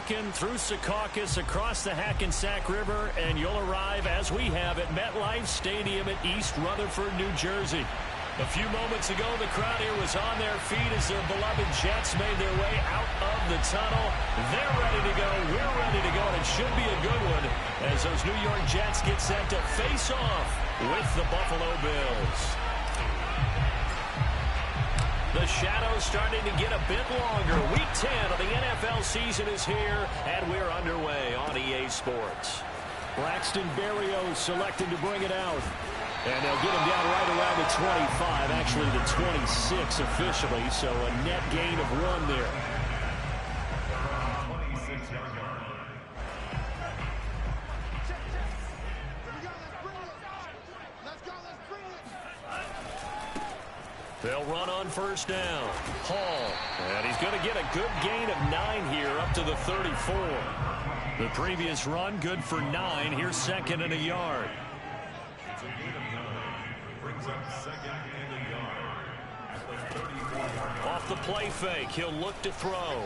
walking through Secaucus across the Hackensack River, and you'll arrive, as we have, at MetLife Stadium at East Rutherford, New Jersey. A few moments ago, the crowd here was on their feet as their beloved Jets made their way out of the tunnel. They're ready to go. We're ready to go, and it should be a good one as those New York Jets get set to face off with the Buffalo Bills. The shadow's starting to get a bit longer. Week 10 of the NFL season is here, and we're underway on EA Sports. Braxton Berrios selected to bring it out. And they'll get him down right around the 25, actually the 26 officially, so a net gain of 1 there. They'll run on first down. Hall, and he's going to get a good gain of 9 here up to the 34. The previous run, good for 9. Here's second and a yard. Off the play fake, he'll look to throw.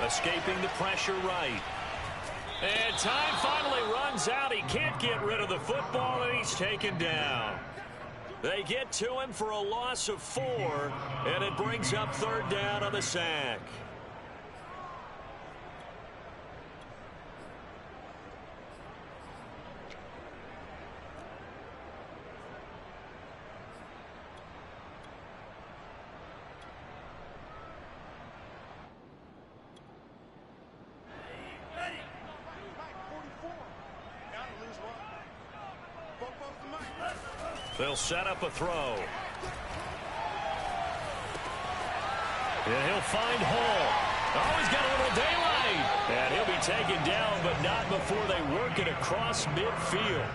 Escaping the pressure right. And time finally runs out. He can't get rid of the football, and he's taken down. They get to him for a loss of 4, and it brings up third down on the sack. They'll set up a throw. And he'll find Hall. Oh, he's got a little daylight. And he'll be taken down, but not before they work it across midfield.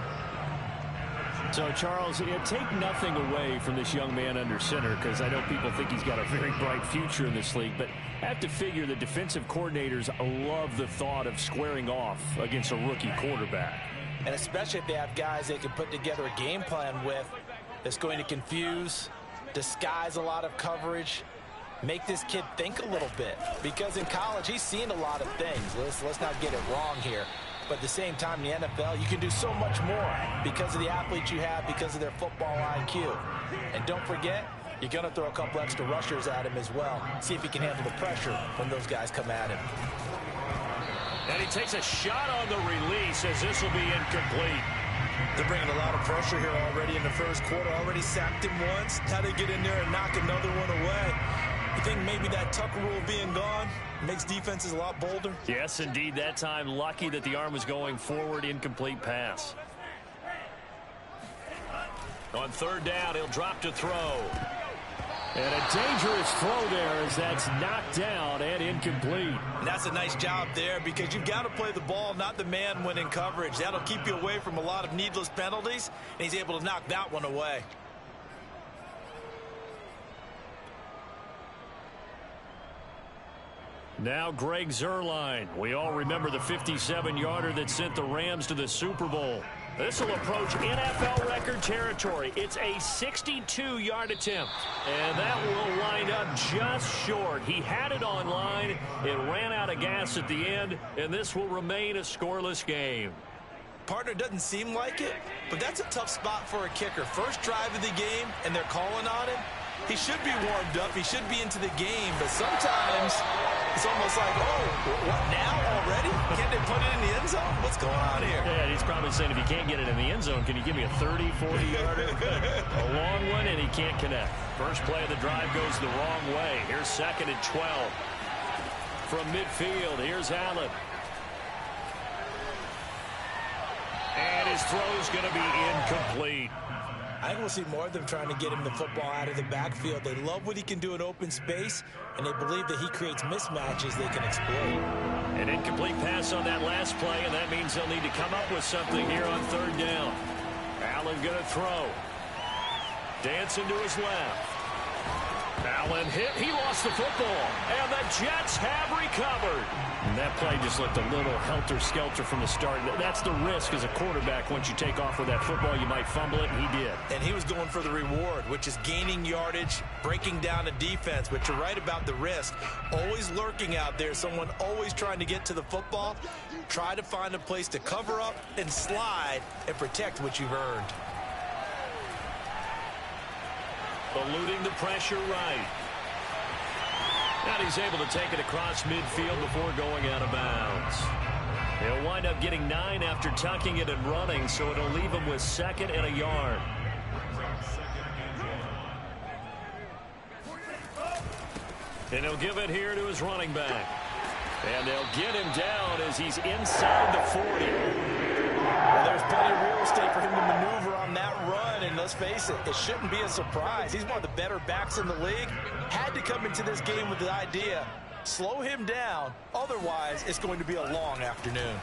So, Charles, take nothing away from this young man under center, because I know people think he's got a very bright future in this league, but I have to figure the defensive coordinators love the thought of squaring off against a rookie quarterback. And especially if they have guys they can put together a game plan with that's going to confuse, disguise a lot of coverage, make this kid think a little bit. Because in college, he's seen a lot of things. Let's not get it wrong here. But at the same time, in the NFL, you can do so much more because of the athletes you have, because of their football IQ. And don't forget, you're going to throw a couple extra rushers at him as well. See if he can handle the pressure when those guys come at him. And he takes a shot on the release as this will be incomplete. They're bringing a lot of pressure here already in the first quarter. Already sacked him once. How they get in there and knock another one away. You think maybe that Tucker rule being gone makes defenses a lot bolder? Yes, indeed. That time, lucky that the arm was going forward. Incomplete pass. On third down, he'll drop to throw. And a dangerous throw there as that's knocked down and incomplete. And that's a nice job there because you've got to play the ball, not the man when in coverage. That'll keep you away from a lot of needless penalties, and he's able to knock that one away. Now Greg Zuerlein. We all remember the 57-yarder that sent the Rams to the Super Bowl. This will approach NFL record territory. It's a 62-yard attempt. And that will wind up just short. He had it on line. It ran out of gas at the end, and this will remain a scoreless game. Partner, doesn't seem like it, but that's a tough spot for a kicker. First drive of the game, and they're calling on him. He should be warmed up. He should be into the game, but sometimes it's almost like, oh, what now already? Can't they put it in the end zone? What's going on here? Yeah, he's probably saying if you can't get it in the end zone, can you give me a 30, 40-yarder? A long one, and he can't connect. First play of the drive goes the wrong way. Here's second and 12. From midfield, here's Allen. And his throw's going to be incomplete. I think we'll see more of them trying to get him the football out of the backfield. They love what he can do in open space, and they believe that he creates mismatches they can exploit. An incomplete pass on that last play, and that means they'll need to come up with something here on third down. Allen going to throw. Dancing to his left. Allen hit. He lost the football. And the Jets have recovered. And that play just looked a little helter-skelter from the start. That's the risk as a quarterback. Once you take off with that football, you might fumble it, and he did. And he was going for the reward, which is gaining yardage, breaking down a defense. But you're right about the risk. Always lurking out there, someone always trying to get to the football. Try to find a place to cover up and slide and protect what you've earned. Eluding the pressure right. And he's able to take it across midfield before going out of bounds. He'll wind up getting 9 after tucking it and running, so it'll leave him with 2nd and a yard. And he'll give it here to his running back. And they'll get him down as he's inside the 40. Well, there's plenty of real estate for him to maneuver on that run, and let's face it, it shouldn't be a surprise. He's one of the better backs in the league. Had to come into this game with the idea, slow him down, otherwise it's going to be a long afternoon.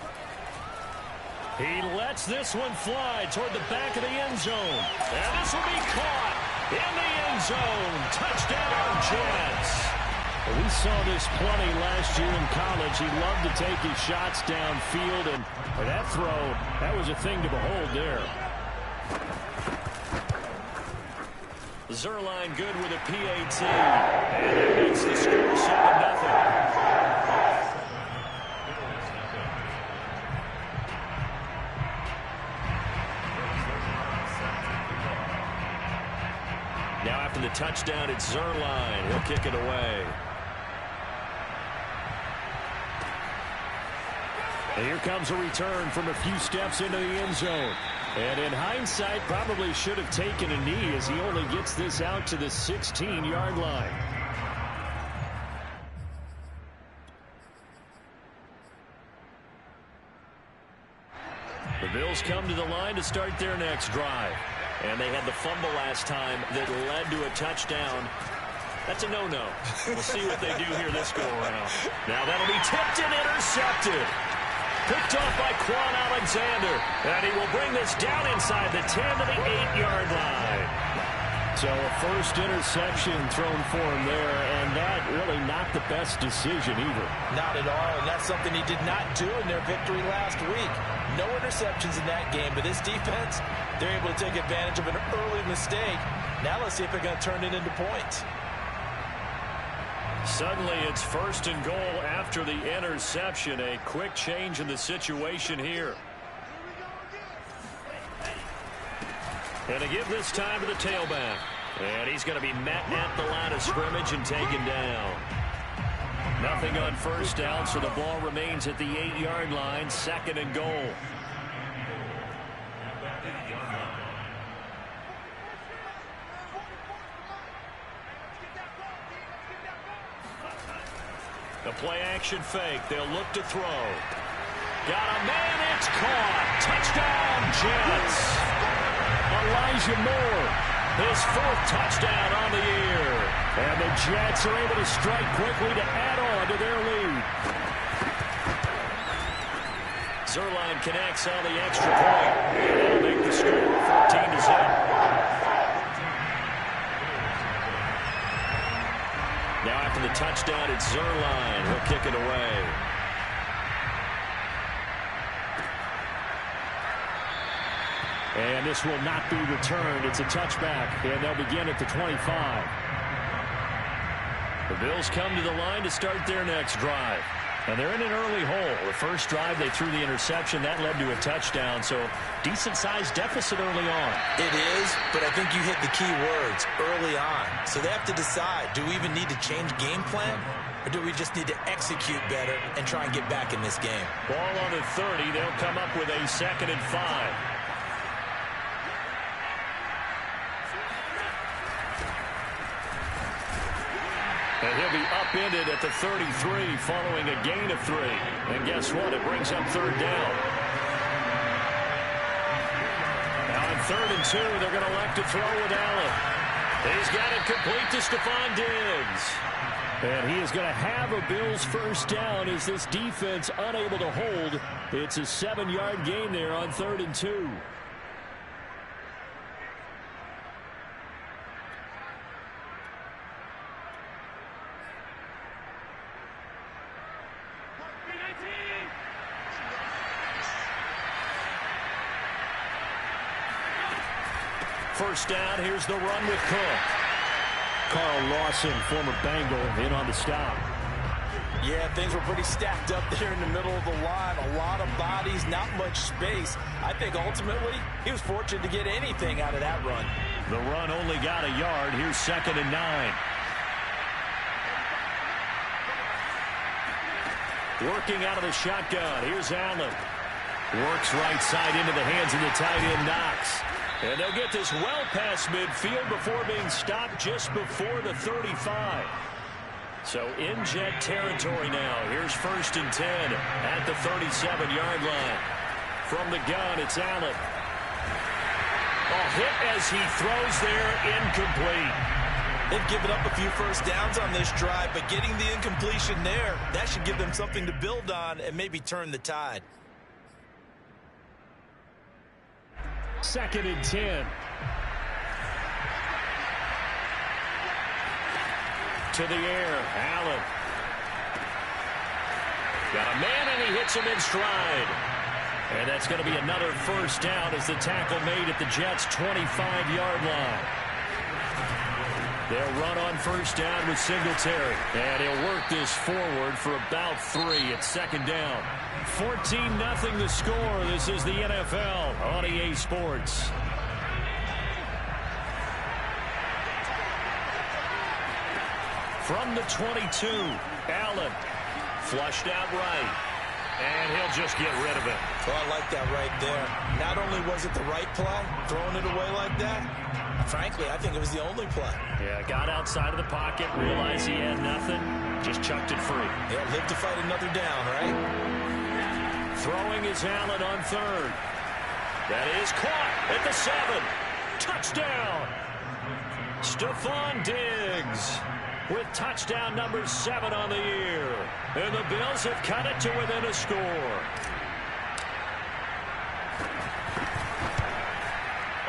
He lets this one fly toward the back of the end zone. And this will be caught in the end zone. Touchdown, Jets. We saw this plenty last year in college. He loved to take his shots downfield, and for that throw, that was a thing to behold there. Zuerlein good with a PAT, and it makes the score 7-0. Now after the touchdown, it's Zuerlein. He'll kick it away. And here comes a return from a few steps into the end zone. And in hindsight, probably should have taken a knee as he only gets this out to the 16-yard line. The Bills come to the line to start their next drive. And they had the fumble last time that led to a touchdown. That's a no-no. We'll see what they do here this go-around. Now that'll be tipped and intercepted. Picked off by Quan Alexander. And he will bring this down inside the 10 to the 8-yard line. So a first interception thrown for him there, and that really not the best decision either. Not at all, and that's something he did not do in their victory last week. No interceptions in that game, but this defense, they're able to take advantage of an early mistake. Now let's see if they're going to turn it into points. Suddenly it's 1st and goal after the interception. A quick change in the situation here. And to give this time to the tailback. And he's going to be met at the line of scrimmage and taken down. Nothing on first down, so the ball remains at the 8-yard line, 2nd and goal. The play-action fake. They'll look to throw. Got a man. It's caught. Touchdown, Jets. Elijah Moore, his 4th touchdown on the year. And the Jets are able to strike quickly to add on to their lead. Zuerlein connects on the extra point. And they'll make the score 14-0. Now after the touchdown, it's Zuerlein. He'll kick it away. And this will not be returned. It's a touchback, and they'll begin at the 25. The Bills come to the line to start their next drive. And they're in an early hole. The first drive, they threw the interception. That led to a touchdown, so decent-sized deficit early on. It is, but I think you hit the key words, early on. So they have to decide, do we even need to change game plan, or do we just need to execute better and try and get back in this game? Ball on the 30. They'll come up with a 2nd and 5. And he'll be upended at the 33 following a gain of 3. And guess what? It brings up 3rd down. Now on 3rd and 2, they're going to elect to throw with Allen. He's got it complete to Stephon Diggs. And he is going to have a Bills first down as this defense unable to hold. It's a 7-yard gain there on 3rd and 2. first down. Here's the run with Cook. Carl Lawson, former Bengal, in on the stop. Yeah, things were pretty stacked up there in the middle of the line. A lot of bodies, not much space. I think ultimately he was fortunate to get anything out of that run. The run only got a yard. Here's 2nd and 9. Working out of the shotgun. Here's Allen. Works right side into the hands of the tight end, Knox. And they'll get this well past midfield before being stopped just before the 35. So in jet territory now. Here's 1st and 10 at the 37-yard line. From the gun, it's Allen. A hit as he throws there, incomplete. They've given up a few first downs on this drive, but getting the incompletion there, that should give them something to build on and maybe turn the tide. 2nd and 10. To the air, Allen. Got a man, and he hits him in stride. And that's going to be another first down as the tackle made at the Jets' 25-yard line. They'll run on first down with Singletary. And he'll work this forward for about 3 at 2nd down. 14-0 the score. This is the NFL on EA Sports. From the 22, Allen flushed out right. And he'll just get rid of it. Well, I like that right there. Not only was it the right play, throwing it away like that, frankly, I think it was the only play. Yeah, got outside of the pocket, realized he had nothing, just chucked it free. Yeah, live to fight another down, right? Throwing is Allen on 3rd. That is caught at the 7. Touchdown! Stephon Diggs with touchdown number 7 on the year. And the Bills have cut it to within a score.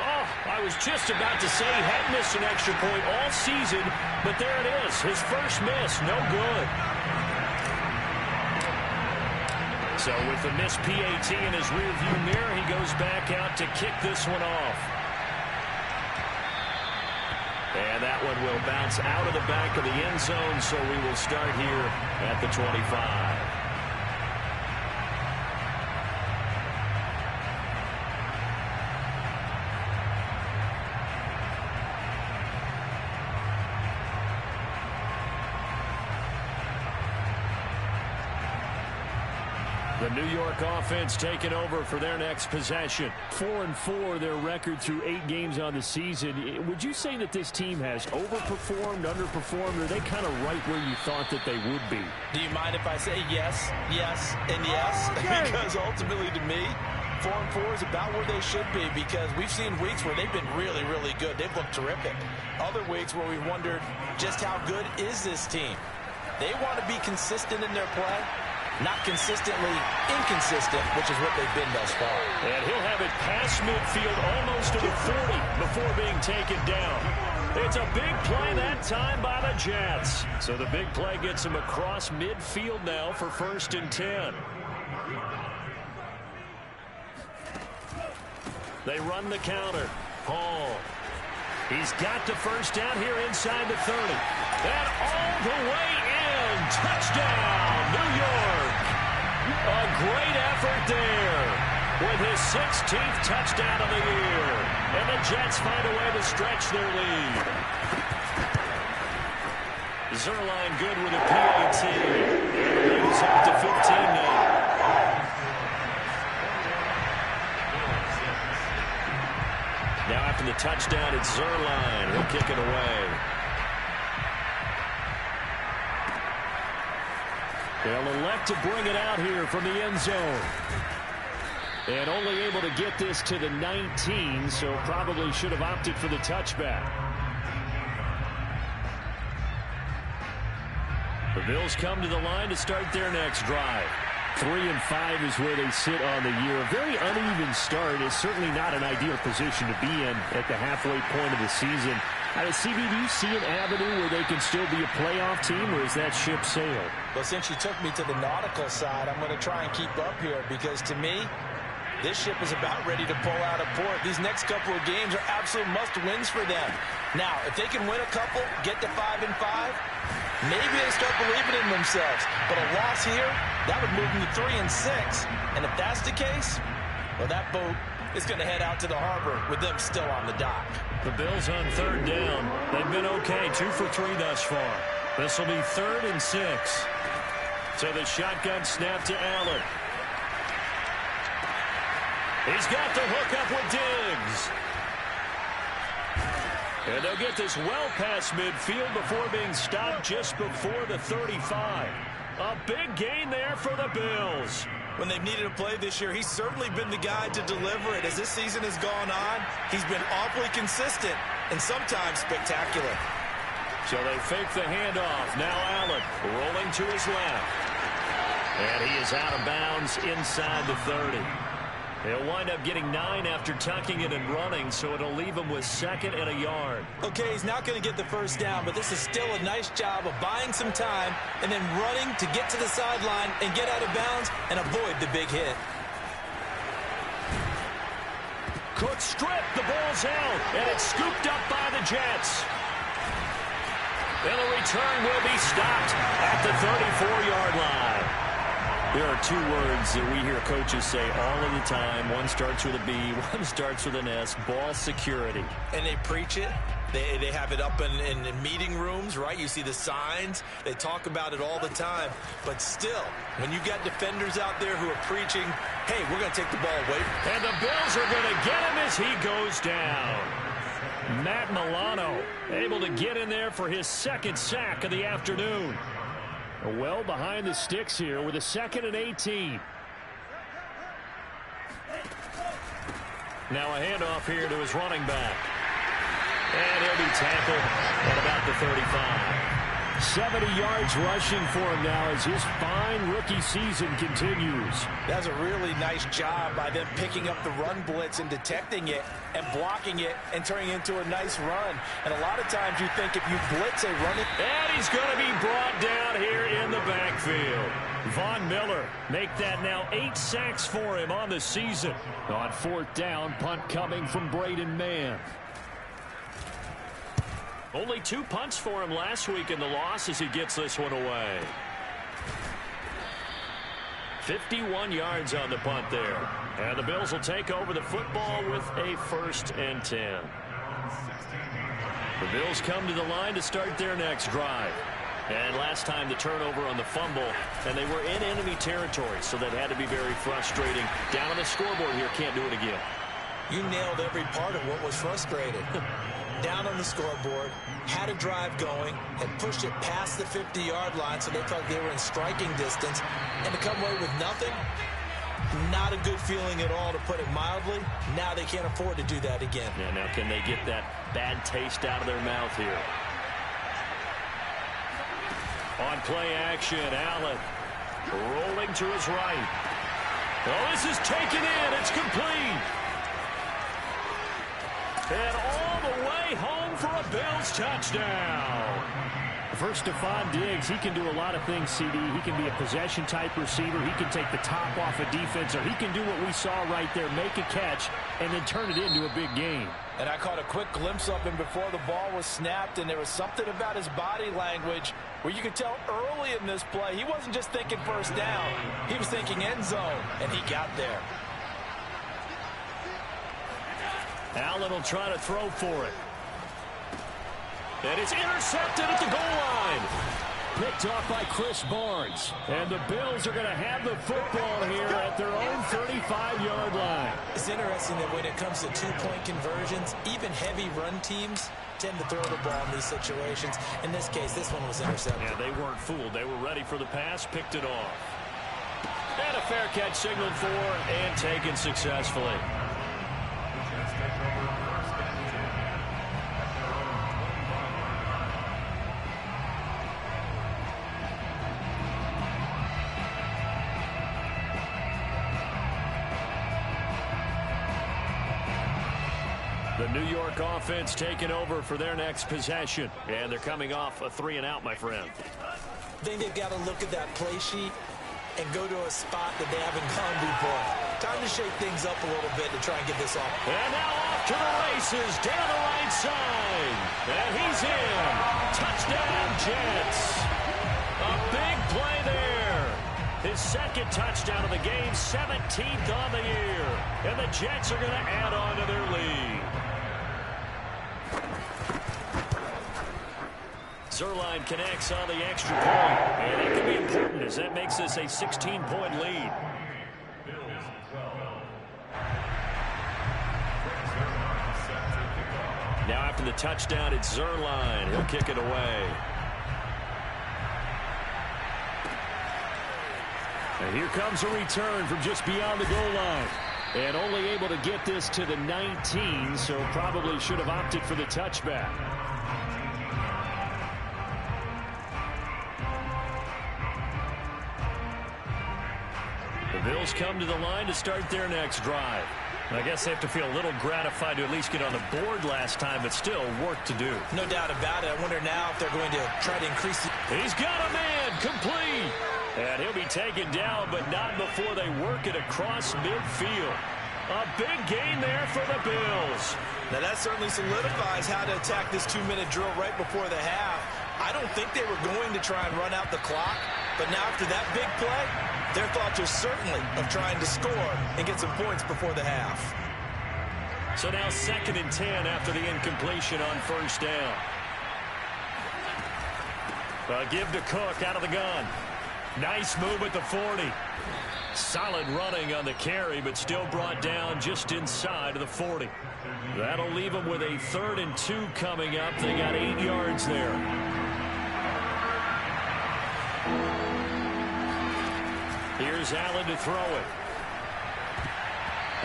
Oh, I was just about to say he had missed an extra point all season, but there it is. His first miss, no good. So with the missed PAT in his rearview mirror, he goes back out to kick this one off. And that one will bounce out of the back of the end zone, so we will start here at the 25. The New York offense taking over for their next possession. 4-4 their record through 8 games on the season. Would you say that this team has overperformed, underperformed, or are they kind of right where you thought that they would be? Do you mind if I say yes, yes, and yes? Okay. Because ultimately to me, 4-4 is about where they should be, because we've seen weeks where they've been really, really good. They've looked terrific. Other weeks where we've wondered just how good is this team. They want to be consistent in their play. Not consistently inconsistent, which is what they've been thus far. And he'll have it past midfield almost to the 40 before being taken down. It's a big play that time by the Jets. So the big play gets him across midfield now for 1st and 10. They run the counter. Hall. He's got the first down here inside the 30. And all the way in. Touchdown, New York. A great effort there with his 16th touchdown of the year. And the Jets find a way to stretch their lead. Zuerlein good with a PAT. Lead is up to 15 now. Now after the touchdown, it's Zuerlein. He'll kick it away. They'll elect to bring it out here from the end zone. And only able to get this to the 19, so probably should have opted for the touchback. The Bills come to the line to start their next drive. 3-5 is where they sit on the year. A very uneven start is certainly not an ideal position to be in at the halfway point of the season. CB, do you see an avenue where they can still be a playoff team, or is that ship sailed? Well, since you took me to the nautical side, I'm going to try and keep up here, because to me, This ship is about ready to pull out of port. These next couple of games are absolute must-wins for them. Now, if they can win a couple, get to 5-5, maybe they start believing in themselves. But a loss here, that would move them to 3-6. And if that's the case, well, that boat is going to head out to the harbor with them still on the dock. The Bills on third down. They've been okay, 2 for 3 thus far. This will be 3rd and 6. So the shotgun snap to Allen. He's got the hook up with Diggs. And they'll get this well past midfield before being stopped just before the 35. A big gain there for the Bills. When they've needed a play this year, he's certainly been the guy to deliver it. As this season has gone on, he's been awfully consistent and sometimes spectacular. So they fake the handoff. Now Allen rolling to his left. And he is out of bounds inside the 30. He'll wind up getting 9 after tucking it and running, so it'll leave him with 2nd and a yard. Okay, he's not going to get the first down, but this is still a nice job of buying some time and then running to get to the sideline and get out of bounds and avoid the big hit. Cook stripped, the ball's out, and it's scooped up by the Jets. And the return will be stopped at the 34-yard line. There are 2 words that we hear coaches say all of the time. One starts with a B, one starts with an S, ball security. And they preach it. They have it up in meeting rooms, right? You see the signs. They talk about it all the time. But still, when you got defenders out there who are preaching, hey, we're going to take the ball away. And the Bills are going to get him as he goes down. Matt Milano able to get in there for his 2nd sack of the afternoon. Well behind the sticks here with a 2nd and 18. Now a handoff here to his running back. And he'll be tackled at about the 35. 70 yards rushing for him now as his fine rookie season continues. That's a really nice job by them picking up the run blitz and detecting it and blocking it and turning it into a nice run. And a lot of times you think if you blitz a running... And he's going to be brought down here in the backfield. Von Miller make that now 8 sacks for him on the season. On 4th down, punt coming from Braden Mann. Only 2 punts for him last week in the loss as he gets this one away. 51 yards on the punt there. And the Bills will take over the football with a 1st and 10. The Bills come to the line to start their next drive. And last time the turnover on the fumble, and they were in enemy territory, so that had to be very frustrating. Down on the scoreboard here, can't do it again. You nailed every part of what was frustrating. Down on the scoreboard, had a drive going, had pushed it past the 50-yard line, so they thought they were in striking distance, and to come away with nothing, not a good feeling at all, to put it mildly. Now they can't afford to do that again. Yeah, now can they get that bad taste out of their mouth here? On play action, Allen rolling to his right. Oh, this is taken in. It's complete. And all the way home for a Bills touchdown. First, Stephon Diggs, he can do a lot of things, CD. He can be a possession-type receiver. He can take the top off a defense, or he can do what we saw right there, make a catch, and then turn it into a big game. And I caught a quick glimpse of him before the ball was snapped, and there was something about his body language where you could tell early in this play he wasn't just thinking first down. He was thinking end zone, and he got there. Allen will try to throw for it. And it's intercepted at the goal line. Picked off by Chris Barnes. And the Bills are going to have the football here at their own 35-yard line. It's interesting that when it comes to two-point conversions, even heavy run teams tend to throw the ball in these situations. In this case, this one was intercepted. Yeah, they weren't fooled. They were ready for the pass, picked it off. And a fair catch signaled for and taken successfully. The New York offense taking over for their next possession. And they're coming off a 3-and-out, my friend. I think they've got to look at that play sheet and go to a spot that they haven't gone before. Time to shake things up a little bit to try and get this off. And now off to the races down the right side. And he's in. Touchdown, Jets. A big play there. His second touchdown of the game, 17th on the year. And the Jets are going to add on to their lead. Zuerlein connects on the extra point. And it can be important as that makes this a 16-point lead. Now after the touchdown, it's Zuerlein. He'll kick it away. And here comes a return from just beyond the goal line. And only able to get this to the 19, so probably should have opted for the touchback. The Bills come to the line to start their next drive. I guess they have to feel a little gratified to at least get on the board last time, but still work to do. No doubt about it. I wonder now if they're going to try to increase the... He's got a man, complete. And he'll be taken down, but not before they work it across midfield. A big gain there for the Bills. Now that certainly solidifies how to attack this 2-minute drill right before the half. I don't think they were going to try and run out the clock, but now after that big play, their thoughts are certainly of trying to score and get some points before the half. So now 2nd and 10 after the incompletion on first down. Give to Cook out of the gun. Nice move at the 40. Solid running on the carry, but still brought down just inside of the 40. That'll leave them with a 3rd and 2 coming up. They got 8 yards there. Here's Allen to throw it.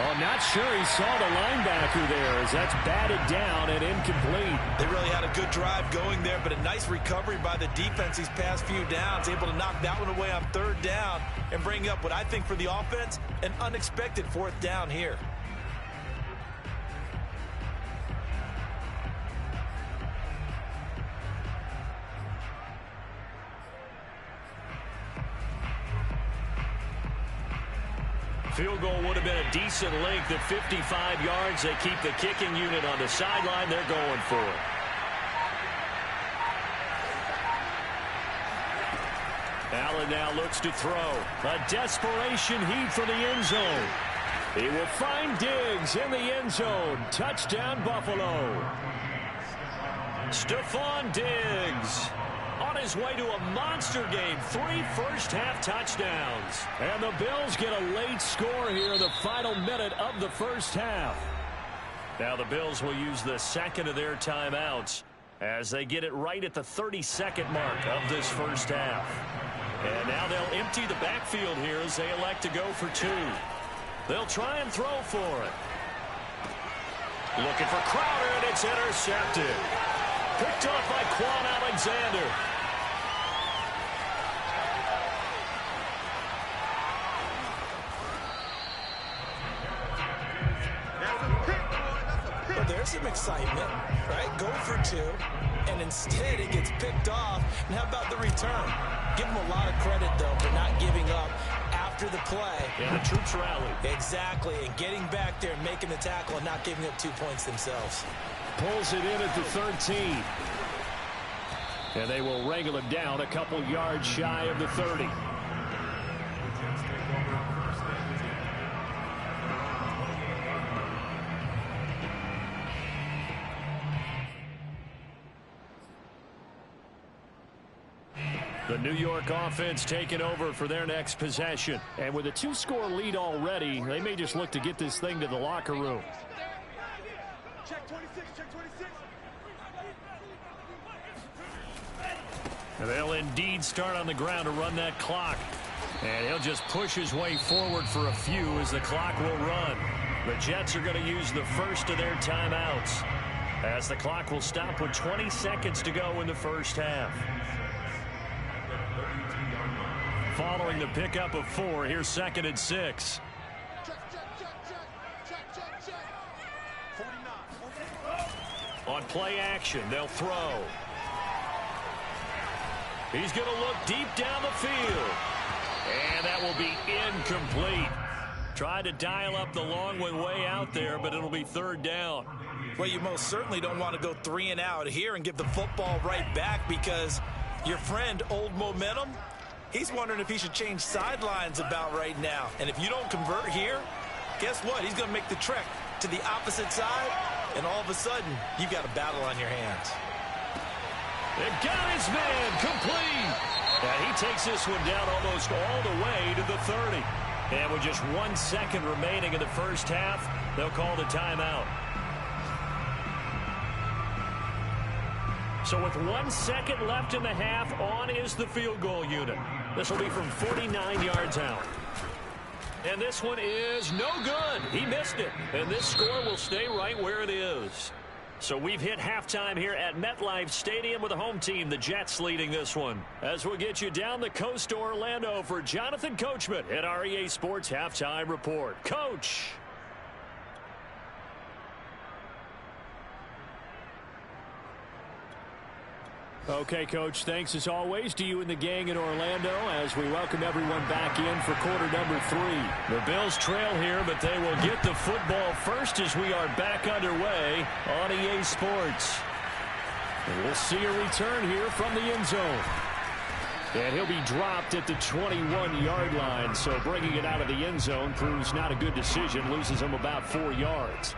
Oh, not sure he saw the linebacker there as that's batted down and incomplete. They really had a good drive going there, but a nice recovery by the defense these past few downs, able to knock that one away on 3rd down and bring up what I think for the offense, an unexpected 4th down here. Field goal would have been a decent length at 55 yards. They keep the kicking unit on the sideline. They're going for it. Allen now looks to throw. A desperation heave for the end zone. He will find Diggs in the end zone. Touchdown, Buffalo. Stephon Diggs on his way to a monster game. 3 first-half touchdowns. And the Bills get a late score here in the final minute of the first half. Now the Bills will use the 2nd of their timeouts as they get it right at the 32nd mark of this first half. And now they'll empty the backfield here as they elect to go for 2. They'll try and throw for it. Looking for Crowder, and it's intercepted. Picked up by Quan Alexander. Well, there's some excitement, right? Go for 2, and instead it gets picked off. And how about the return? Give them a lot of credit, though, for not giving up after the play. And the troops rally. Exactly, and getting back there and making the tackle and not giving up 2 points themselves. Pulls it in at the 13. And they will wrangle him down a couple yards shy of the 30. The New York offense taking over for their next possession. And with a 2-score lead already, they may just look to get this thing to the locker room. Check 26, check 26. They'll indeed start on the ground to run that clock. And he'll just push his way forward for a few as the clock will run. The Jets are going to use the first of their timeouts as the clock will stop with 20 seconds to go in the first half. Following the pickup of 4, here's 2nd and 6. On play action, they'll throw. He's going to look deep down the field. And that will be incomplete. Tried to dial up the long one way out there, but it'll be third down. Well, you most certainly don't want to go 3 and out here and give the football right back, because your friend, Old Momentum, he's wondering if he should change sidelines about right now. And if you don't convert here, guess what? He's going to make the trek to the opposite side, and all of a sudden, you've got a battle on your hands. They've got his man complete. And he takes this one down almost all the way to the 30. And with just 1 second remaining in the first half, they'll call the timeout. So with 1 second left in the half, on is the field goal unit. This will be from 49 yards out. And this one is no good. He missed it. And this score will stay right where it is. So we've hit halftime here at MetLife Stadium with the home team, the Jets, leading this one. As we'll get you down the coast to Orlando for Jonathan Coachman at our EA Sports Halftime Report. Coach. Okay, Coach, thanks as always to you and the gang in Orlando as we welcome everyone back in for quarter number 3. The Bills trail here, but they will get the football first as we are back underway on EA Sports. And we'll see a return here from the end zone. And he'll be dropped at the 21-yard line, so bringing it out of the end zone proves not a good decision, loses him about 4 yards.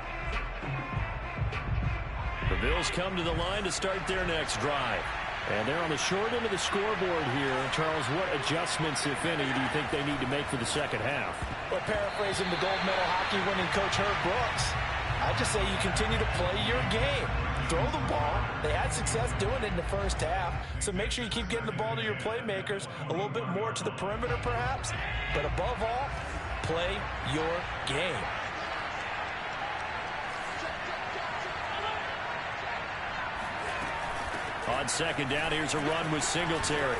The Bills come to the line to start their next drive. And they're on the short end of the scoreboard here. Charles, what adjustments, if any, do you think they need to make for the second half? Well, paraphrasing the gold medal hockey winning coach Herb Brooks, I just say you continue to play your game. Throw the ball. They had success doing it in the first half, so make sure you keep getting the ball to your playmakers, a little bit more to the perimeter perhaps, but above all, play your game. On second down, here's a run with Singletary.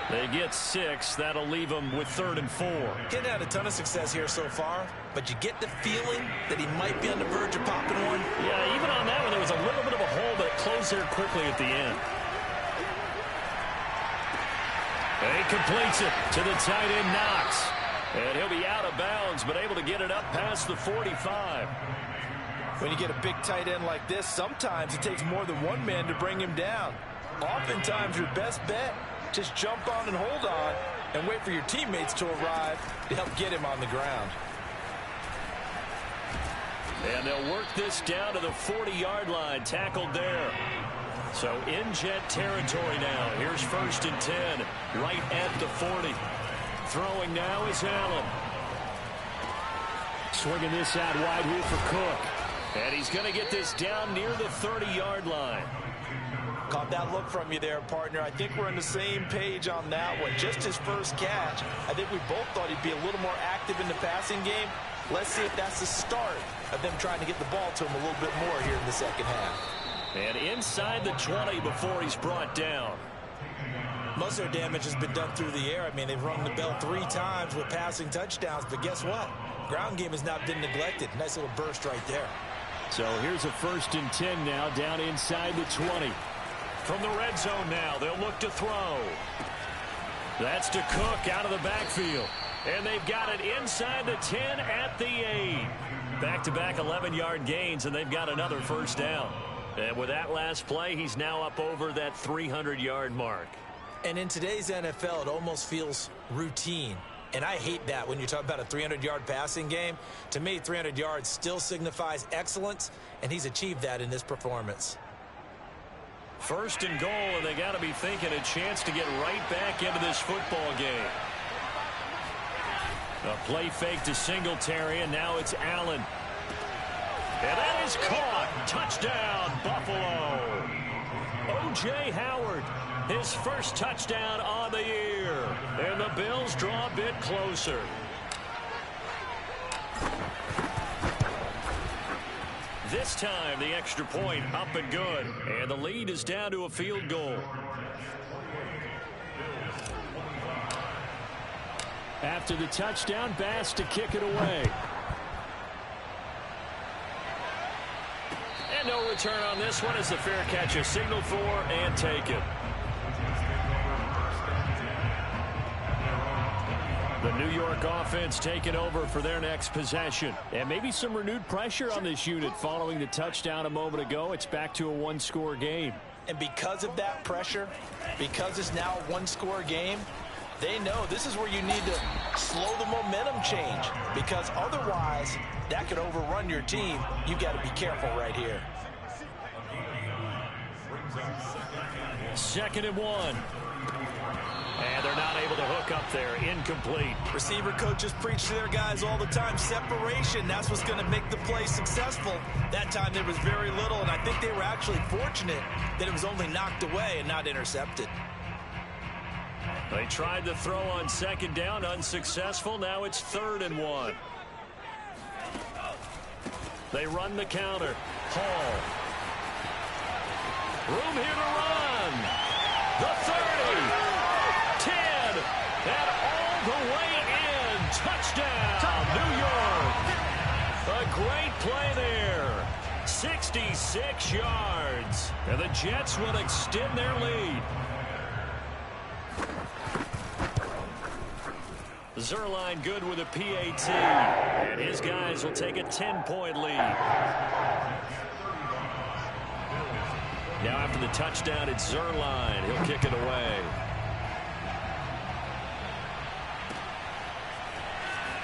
They get 6. That'll leave them with 3rd and 4. He had a ton of success here so far, but you get the feeling that he might be on the verge of popping one. Yeah, even on that one, there was a little bit of a hole, but it closed there quickly at the end. And he completes it to the tight end, Knox. And he'll be out of bounds, but able to get it up past the 45. When you get a big tight end like this, sometimes it takes more than one man to bring him down. Oftentimes, your best bet, just jump on and hold on and wait for your teammates to arrive to help get him on the ground. And they'll work this down to the 40-yard line, tackled there. So in Jet territory now. Here's 1st and 10, right at the 40. Throwing now is Allen. Swinging this out wide here for Cook. And he's going to get this down near the 30-yard line. Caught that look from you there, partner. I think we're on the same page on that one. Just his first catch. I think we both thought he'd be a little more active in the passing game. Let's see if that's the start of them trying to get the ball to him a little bit more here in the second half. And inside the 20 before he's brought down. Most of their damage has been done through the air. I mean, they've rung the bell 3 times with passing touchdowns, but guess what? Ground game has not been neglected. Nice little burst right there. So here's a 1st and 10 now down inside the 20. From the red zone now, they'll look to throw. That's to Cook out of the backfield. And they've got it inside the 10 at the 8. Back-to-back 11-yard gains, and they've got another first down. And with that last play, he's now up over that 300-yard mark. And in today's NFL, it almost feels routine. And I hate that when you talk about a 300-yard passing game. To me, 300 yards still signifies excellence, and he's achieved that in this performance. 1st and goal, and they got to be thinking a chance to get right back into this football game. A play fake to Singletary, and now it's Allen. And that is caught. Touchdown, Buffalo. O.J. Howard, his first touchdown on the year. And the Bills draw a bit closer. This time, the extra point up and good. And the lead is down to a field goal. After the touchdown, Bass to kick it away. And no return on this one as the fair catch is signaled for and taken. The New York offense taking over for their next possession. And maybe some renewed pressure on this unit following the touchdown a moment ago. It's back to a one-score game. And because of that pressure, because it's now a one-score game, they know this is where you need to slow the momentum change, because otherwise that could overrun your team. You've got to be careful right here. 2nd and 1. And they're not able to hook up there. Incomplete. Receiver coaches preach to their guys all the time. Separation, that's what's going to make the play successful. That time there was very little, and I think they were actually fortunate that it was only knocked away and not intercepted. They tried to throw on 2nd down, unsuccessful. Now it's 3rd and 1. They run the counter. Hall. Room here to run. The 30. 10. And all the way in. Touchdown, New York. A great play there. 66 yards. And the Jets will extend their lead. Zuerlein good with a PAT. And his guys will take a 10-point lead. Now after the touchdown, it's Zuerlein. He'll kick it away.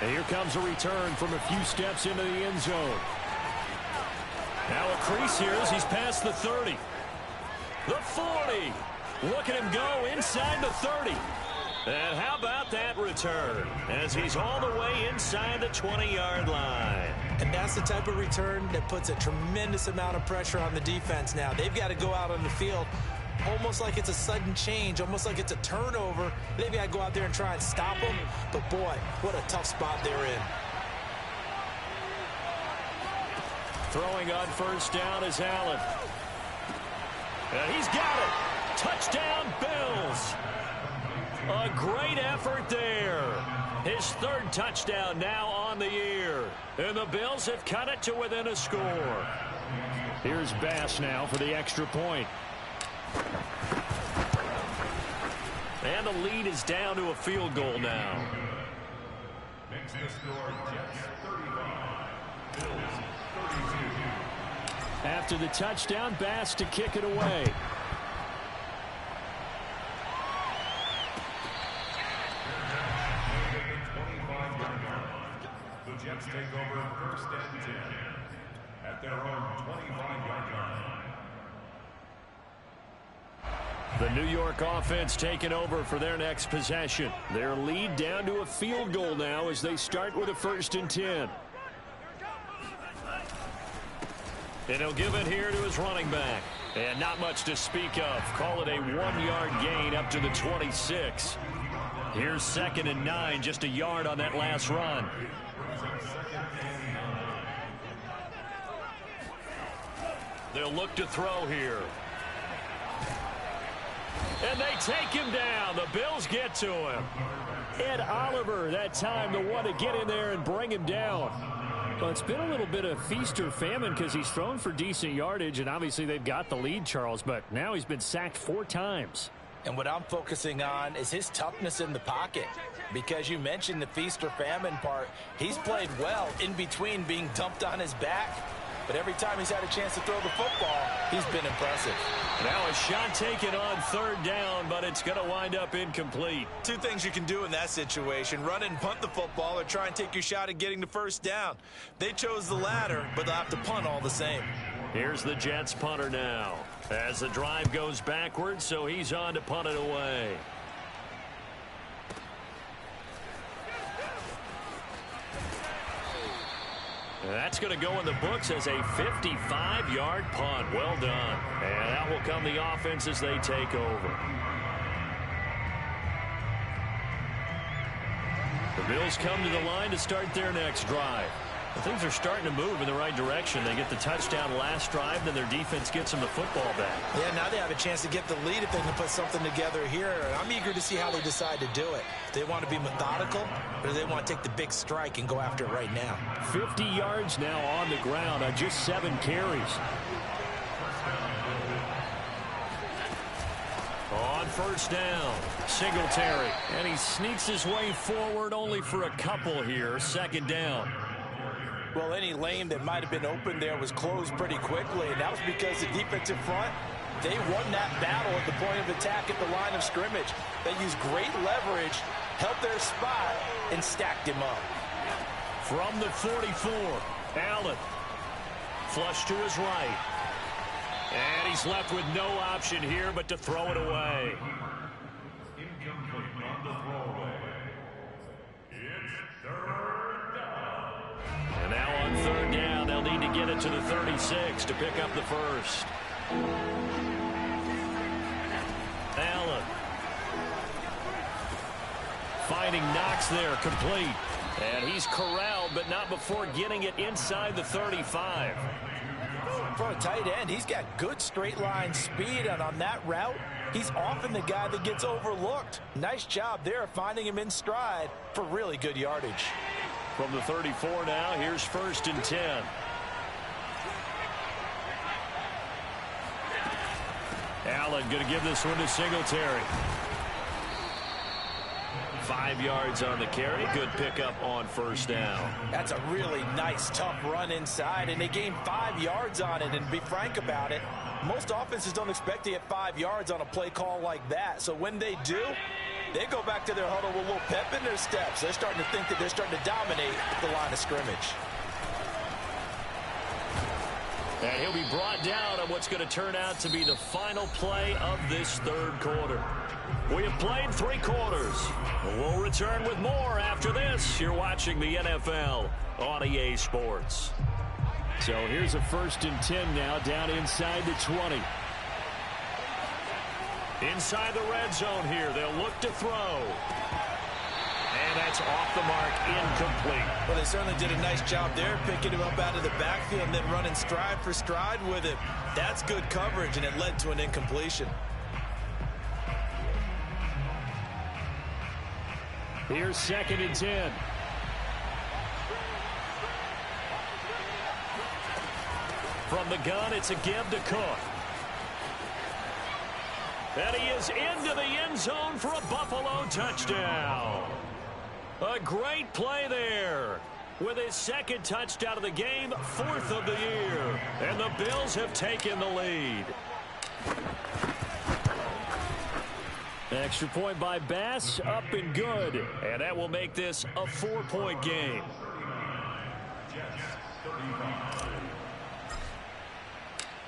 And here comes a return from a few steps into the end zone. Now a crease here as he's past the 30. The 40. Look at him go inside the 30. And how about that return as he's all the way inside the 20-yard line. And that's the type of return that puts a tremendous amount of pressure on the defense now. They've got to go out on the field almost like it's a sudden change, almost like it's a turnover. They've got to go out there and try and stop them. But, boy, what a tough spot they're in. Throwing on 1st down is Allen. And he's got it. Touchdown, Bills. A great effort there. His 3rd touchdown now on the year. And the Bills have cut it to within a score. Here's Bass now for the extra point. And the lead is down to a field goal now. Makes the score Jets 35, Bills 32. After the touchdown, Bass to kick it away. The Jets take over 1st and 10 at their own 25-yard line. The New York offense taking over for their next possession. Their lead down to a field goal now as they start with a 1st and 10. And he'll give it here to his running back. And not much to speak of. Call it a 1-yard gain up to the 26. Here's 2nd and 9, just a yard on that last run. They'll look to throw here. And they take him down. The Bills get to him. Ed Oliver, that time, the one to get in there and bring him down. Well, it's been a little bit of feast or famine because he's thrown for decent yardage, and obviously they've got the lead, Charles, but now he's been sacked 4 times. And what I'm focusing on is his toughness in the pocket. Because you mentioned the feast or famine part, he's played well in between being dumped on his back. But every time he's had a chance to throw the football, he's been impressive. Now a shot taken on 3rd down, but it's going to wind up incomplete. 2 things you can do in that situation: run and punt the football, or try and take your shot at getting the 1st down. They chose the latter, but they'll have to punt all the same. Here's the Jets punter now as the drive goes backwards, so he's on to punt it away. That's going to go in the books as a 55-yard punt. Well done. And that will come the offense as they take over. The Bills come to the line to start their next drive. Things are starting to move in the right direction. They get the touchdown last drive, then their defense gets them the football back. Yeah, now they have a chance to get the lead if they can put something together here. I'm eager to see how they decide to do it. Do they want to be methodical, or do they want to take the big strike and go after it right now? 50 yards now on the ground on just 7 carries. On first down, Singletary. And he sneaks his way forward only for a couple here. Second down. Well, any lane that might have been open there was closed pretty quickly, and that was because the defensive front, they won that battle at the point of attack at the line of scrimmage. They used great leverage, held their spot, and stacked him up. From the 44, Allen. Flush to his right. And he's left with no option here but to throw it away. Incomplete on the throwaway. It's third down. And now on third down, they'll need to get it to the 36 to pick up the first. Allen. Finding Knox there, complete. And he's corralled, but not before getting it inside the 35. For a tight end, he's got good straight line speed, and on that route, he's often the guy that gets overlooked. Nice job there finding him in stride for really good yardage. From the 34 now, here's first and 10. Allen going to give this one to Singletary. 5 yards on the carry. Good pickup on first down. That's a really nice, tough run inside, and they gained 5 yards on it. And to be frank about it, most offenses don't expect to get 5 yards on a play call like that. So when they do, they go back to their huddle with a little pep in their steps. They're starting to think that they're starting to dominate the line of scrimmage. And he'll be brought down on what's going to turn out to be the final play of this third quarter. We have played 3 quarters. We'll return with more after this. You're watching the NFL on EA Sports. So here's a first and 10 now, down inside the 20. Inside the red zone here. They'll look to throw. And that's off the mark, incomplete. Well, they certainly did a nice job there, picking him up out of the backfield and then running stride for stride with him. That's good coverage, and it led to an incompletion. Here's second and 10. From the gun, it's a give to Cook. And he is into the end zone for a Buffalo touchdown. A great play there. With his second touchdown of the game, 4th of the year. And the Bills have taken the lead. Extra point by Bass, up and good. And that will make this a 4-point game.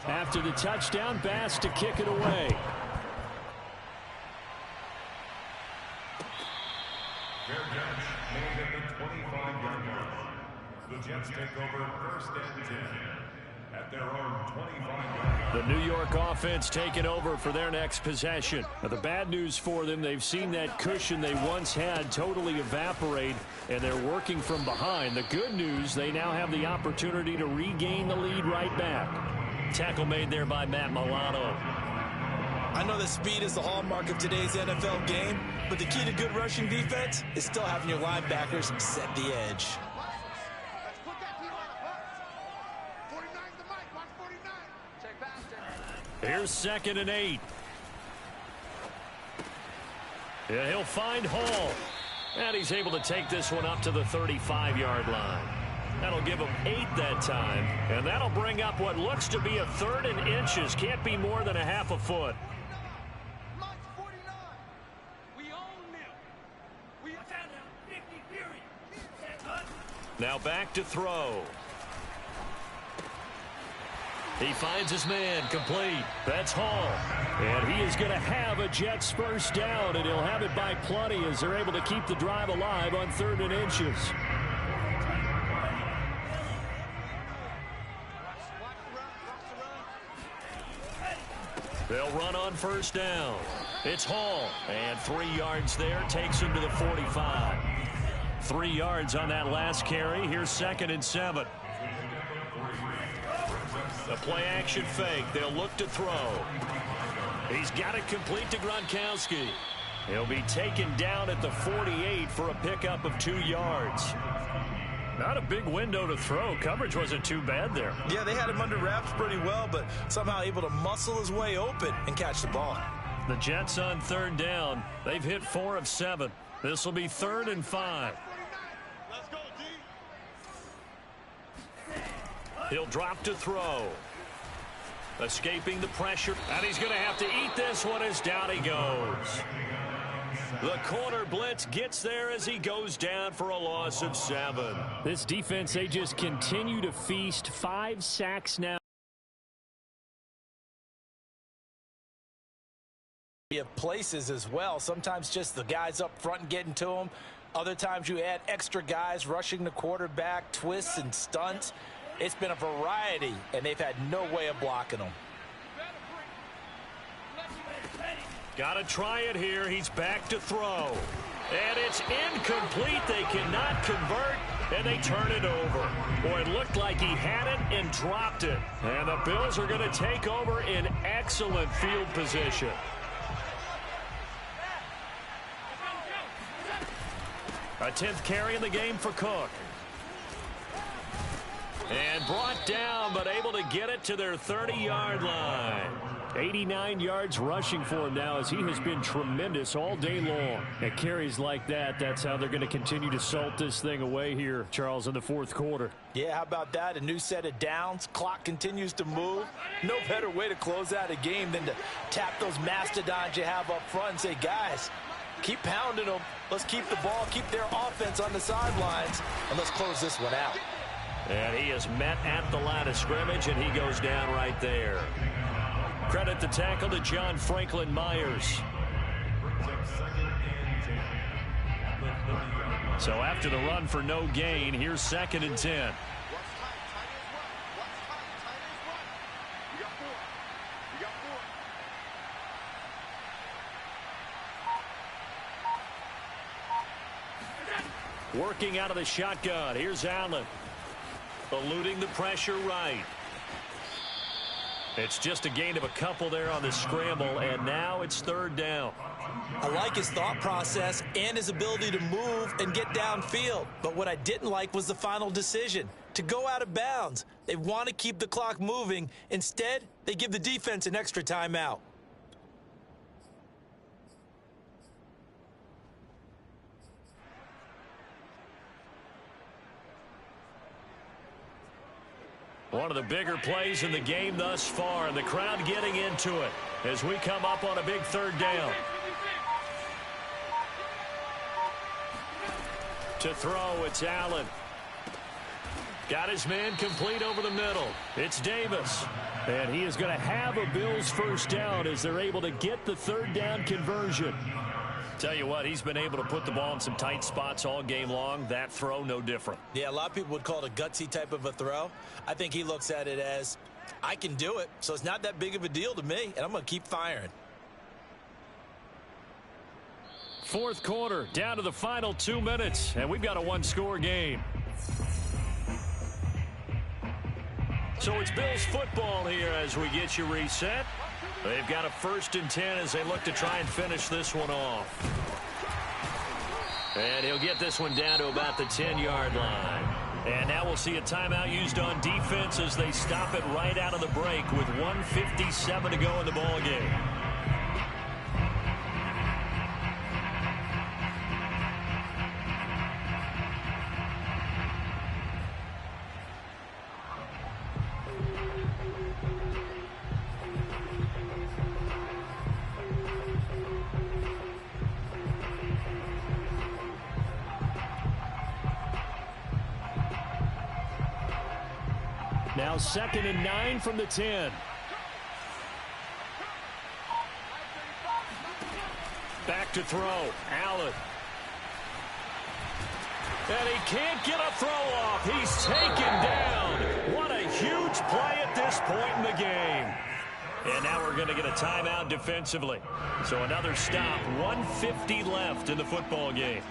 After the touchdown, Bass to kick it away. Fair catch made at the 25-yard line. The Jets take over first and 10 at their own 25-yard line. The New York offense taking over for their next possession. Now, the bad news for them, they've seen that cushion they once had totally evaporate, and they're working from behind. The good news, they now have the opportunity to regain the lead right back. Tackle made there by Matt Milano. I know that speed is the hallmark of today's NFL game, but the key to good rushing defense is still having your linebackers set the edge. Here's second and 8. Yeah, he'll find Hall. And he's able to take this one up to the 35-yard line. That'll give him 8 that time. And that'll bring up what looks to be a 3rd and inches. Can't be more than a half a foot. Now back to throw. He finds his man, complete. That's Hall. And he is going to have a Jets first down, and he'll have it by plenty as they're able to keep the drive alive on 3rd and inches. They'll run on first down. It's Hall. And 3 yards there, takes him to the 45. 3 yards on that last carry. Here's second and 7. The play-action fake. They'll look to throw. He's got it complete to Gronkowski. He'll be taken down at the 48 for a pickup of 2 yards. Not a big window to throw. Coverage wasn't too bad there. Yeah, they had him under wraps pretty well, but somehow able to muscle his way open and catch the ball. The Jets on third down. They've hit 4 of 7. This will be 3rd and 5. Let's go, D. He'll drop to throw. Escaping the pressure. And he's going to have to eat this one as down he goes. The corner blitz gets there as he goes down for a loss of 7. This defense, they just continue to feast. 5 sacks now. You have places as well. Sometimes just the guys up front and getting to them. Other times you add extra guys rushing the quarterback, twists and stunts. It's been a variety, and they've had no way of blocking them. Got to try it here. He's back to throw. And it's incomplete. They cannot convert, and they turn it over. Boy, it looked like he had it and dropped it. And the Bills are going to take over in excellent field position. A 10th carry in the game for Cook. And brought down, but able to get it to their 30-yard line. 89 yards rushing for him now, as he has been tremendous all day long. At carries like that, that's how they're going to continue to salt this thing away here, Charles, in the 4th quarter. Yeah, how about that? A new set of downs. Clock continues to move. No better way to close out a game than to tap those mastodons you have up front and say, guys, keep pounding them. Let's keep the ball, keep their offense on the sidelines, and let's close this one out. And he is met at the line of scrimmage, and he goes down right there. Credit the tackle to John Franklin Myers. So after the run for no gain, here's 2nd and 10. Working out of the shotgun. Here's Allen. Eluding the pressure right. It's just a gain of a couple there on the scramble, and now it's 3rd down. I like his thought process and his ability to move and get downfield. But what I didn't like was the final decision, to go out of bounds. They want to keep the clock moving. Instead, they give the defense an extra timeout. One of the bigger plays in the game thus far, and the crowd getting into it as we come up on a big 3rd down. To throw, it's Allen. Got his man complete over the middle. It's Davis. And he is going to have a Bills 1st down as they're able to get the 3rd down conversion. Tell you what, he's been able to put the ball in some tight spots all game long. That throw, no different. Yeah, a lot of people would call it a gutsy type of a throw. I think he looks at it as, I can do it, so it's not that big of a deal to me, and I'm going to keep firing. 4th quarter, down to the final 2 minutes, and we've got a 1-score game. So it's Bills football here as we get you reset. They've got a 1st and 10 as they look to try and finish this one off. And he'll get this one down to about the 10-yard line. And now we'll see a timeout used on defense as they stop it right out of the break with 1:57 to go in the ball game. Now 2nd and 9 from the 10. Back to throw. Allen. And he can't get a throw off. He's taken down. What a huge play at this point in the game. And now we're going to get a timeout defensively. So another stop. 1:50 left in the football game.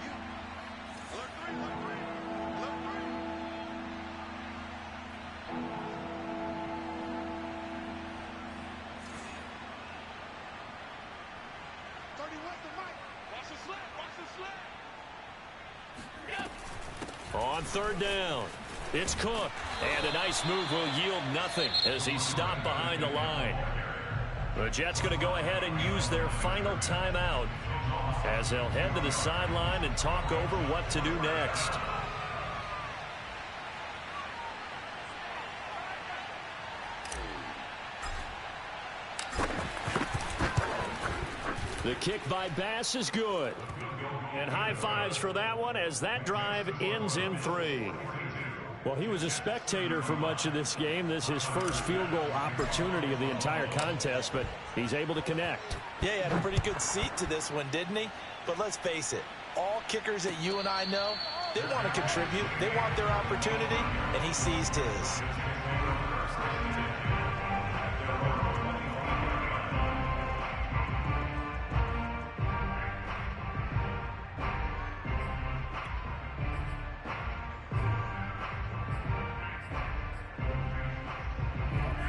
On 3rd down, it's Cook. And a nice move will yield nothing as he's stopped behind the line. The Jets going to go ahead and use their final timeout as they'll head to the sideline and talk over what to do next. The kick by Bass is good. And high fives for that one as that drive ends in 3. Well, he was a spectator for much of this game. This is his first field goal opportunity of the entire contest, but he's able to connect. Yeah, he had a pretty good seat to this one, didn't he? But let's face it, all kickers that you and I know, they want to contribute. They want their opportunity, and he seized his.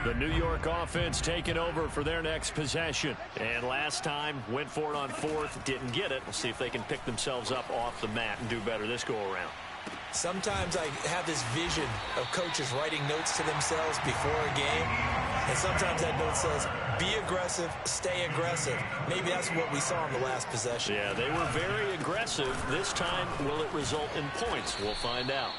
The New York offense taking over for their next possession. And last time, went for it on 4th, didn't get it. We'll see if they can pick themselves up off the mat and do better this go-around. Sometimes I have this vision of coaches writing notes to themselves before a game. And sometimes that note says, be aggressive, stay aggressive. Maybe that's what we saw in the last possession. Yeah, they were very aggressive. This time, will it result in points? We'll find out.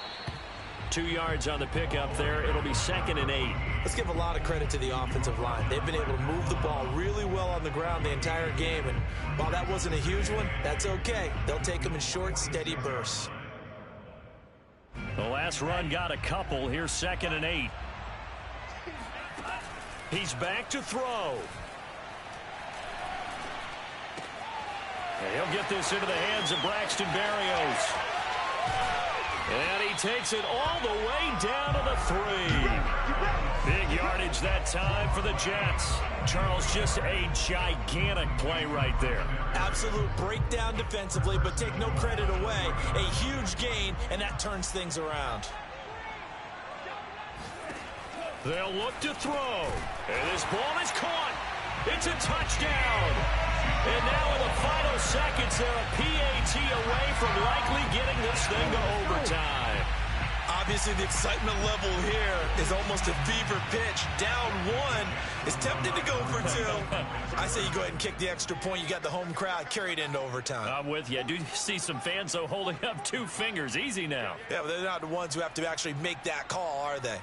2 yards on the pickup there. It'll be 2nd and 8. Let's give a lot of credit to the offensive line. They've been able to move the ball really well on the ground the entire game. And while that wasn't a huge one, that's okay. They'll take them in short, steady bursts. The last run got a couple. Here's 2nd and 8. He's back to throw. And he'll get this into the hands of Braxton Berrios. And he takes it all the way down to the 3. Big yardage that time for the Jets. Charles, just a gigantic play right there. Absolute breakdown defensively, but take no credit away. A huge gain, and that turns things around. They'll look to throw. And this ball is caught. It's a touchdown. And now in the final seconds, they're a PAT away from likely getting this thing to overtime. Obviously, the excitement level here is almost a fever pitch. Down 1 is tempted to go for 2. I say you go ahead and kick the extra point. You got the home crowd carried into overtime. I'm with you. I do see some fans, though, holding up 2 fingers. Easy now. Yeah, but they're not the ones who have to actually make that call, are they?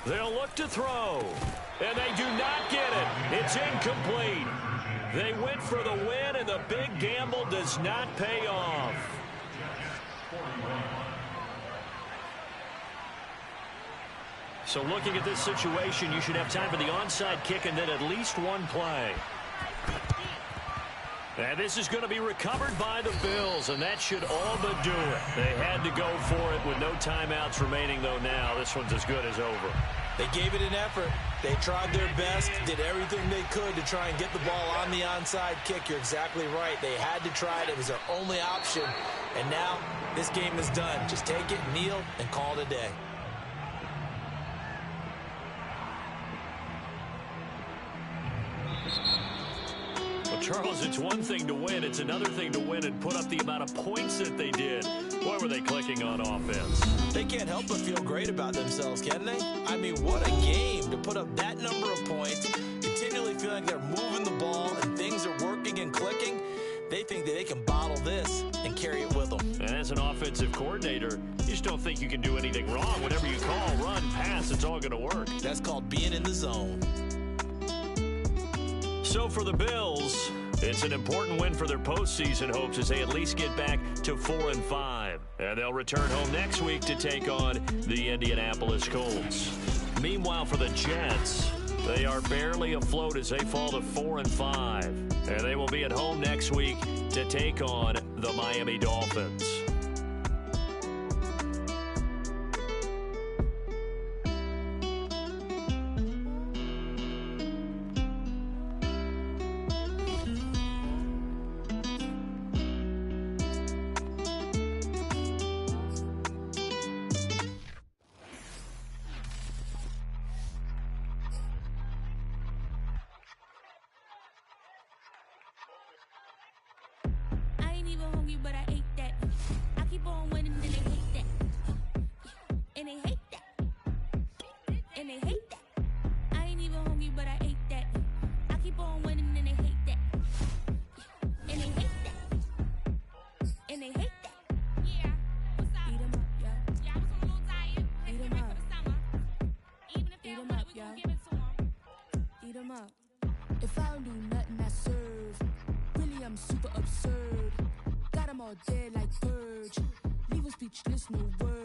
They'll look to throw. And they do not get it. It's incomplete. They went for the win, and the big gamble does not pay off. So looking at this situation, you should have time for the onside kick and then at least one play. And this is going to be recovered by the Bills, and that should all but do it. They had to go for it with no timeouts remaining, though now this one's as good as over. They gave it an effort. They tried their best, did everything they could to try and get the ball on the onside kick. You're exactly right. They had to try it. It was their only option. And now this game is done. Just take it, kneel, and call it a day. Well, Charles, it's one thing to win. It's another thing to win and put up the amount of points that they did. Boy, were they clicking on offense. They can't help but feel great about themselves, can they? I mean, what a game to put up that number of points, continually feeling they're moving the ball and things are working and clicking. They think that they can bottle this and carry it with them. And as an offensive coordinator, you just don't think you can do anything wrong. Whatever you call, run, pass, it's all going to work. That's called being in the zone. So for the Bills, it's an important win for their postseason hopes as they at least get back to 4-5. And they'll return home next week to take on the Indianapolis Colts. Meanwhile, for the Jets, they are barely afloat as they fall to 4-5. And they will be at home next week to take on the Miami Dolphins. But I ate that. I keep on winning and they hate that. And they hate that. And they hate that. I ain't even hungry, but I ate don't do nothing, I serve. Really, I'm super absurd. Got 'em all dead like purge. Leave 'em speechless, no words.